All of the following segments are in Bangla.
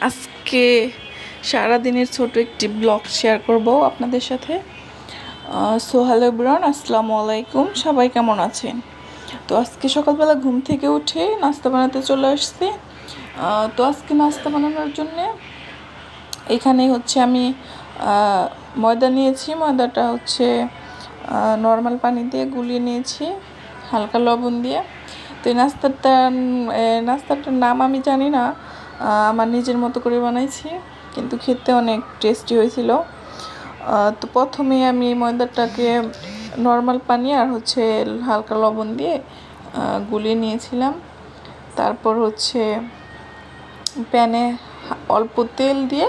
আজকে সারাদিনের ছোট একটি ব্লগ শেয়ার করব আপনাদের সাথে। সো হ্যালো এভরিওয়ান, আসসালামু আলাইকুম। সবাই কেমন আছেন? তো আজকে সকালবেলা ঘুম থেকে উঠে নাস্তা বানাতে চলে আসছি। তো আজকে নাস্তা বানানোর জন্যে এখানে হচ্ছে আমি ময়দা নিয়েছি। ময়দাটা হচ্ছে নর্মাল পানি দিয়ে গুলিয়ে নিয়েছি, হালকা লবণ দিয়ে। তো এই নাস্তাটার নাম আমি জানি না, আমার নিজের মতো করে বানাইছি, কিন্তু খেতে অনেক টেস্টি হয়েছিল। তো প্রথমে আমি ময়দাটাকে নর্মাল পানি আর হচ্ছে হালকা লবণ দিয়ে গুলিয়ে নিয়েছিলাম। তারপর হচ্ছে প্যানে অল্প তেল দিয়ে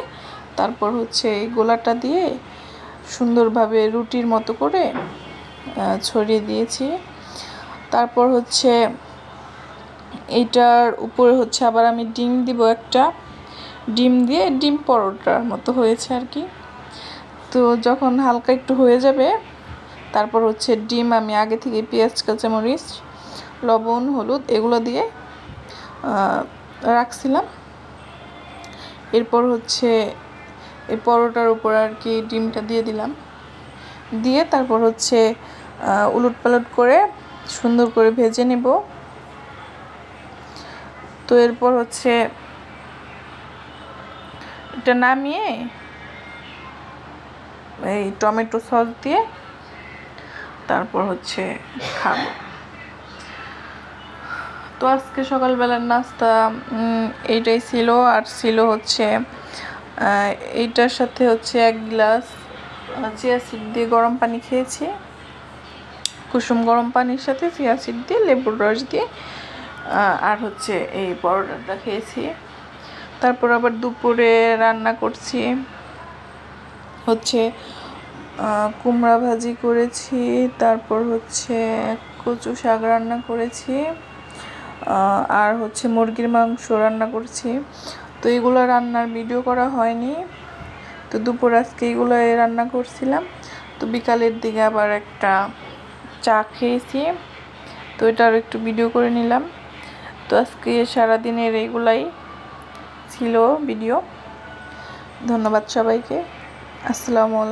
তারপর হচ্ছে এই গোলাটা দিয়ে সুন্দরভাবে রুটির মতো করে ছড়িয়ে দিয়েছি। তারপর হচ্ছে এইটার উপরে হচ্ছে আবার আমি ডিম দিব, একটা ডিম দিয়ে ডিম পরোটার মতো হয়েছে আর কি। তো যখন হালকা একটু হয়ে যাবে তারপর হচ্ছে ডিম আমি আগে থেকে পেঁয়াজ, কাঁচামরিচ, লবণ, হলুদ এগুলো দিয়ে রাখছিলাম। এরপর হচ্ছে এই পরোটার উপর আর কি ডিমটা দিয়ে দিলাম, দিয়ে তারপর হচ্ছে উলট পালট করে সুন্দর করে ভেজে নেব। তো এরপর হচ্ছে এটা নামিয়ে এই টমেটো সস দিয়ে তারপর হচ্ছে খাবো। তো আজকে সকালবেলার নাস্তা এইটাই ছিল। আর ছিল হচ্ছে এইটার সাথে হচ্ছে 1 গ্লাস চিয়া সিড দিয়ে গরম পানি খেয়েছি, কুসুম গরম পানির সাথে চিয়া সিড দিয়ে লেবুর রস দিয়ে। আর হচ্ছে এই পরোটাটা খেয়েছি। তারপর আবার দুপুরে রান্না করছি হচ্ছে কুমড়া ভাজি করেছি, তারপর হচ্ছে কচু শাক রান্না করেছি, আর হচ্ছে মুরগির মাংস রান্না করছি। তো এগুলো রান্নার ভিডিও করা হয়নি। তো দুপুর আজকে এগুলো রান্না করছিলাম। তো বিকালের দিকে আবার একটা চা খেয়েছি, তো এটার একটু ভিডিও করে নিলাম। তো আজকে সারাদিনের এইগুলাই ছিল ভিডিও। ধন্যবাদ সবাইকে। আসসালামু আলাইকুম।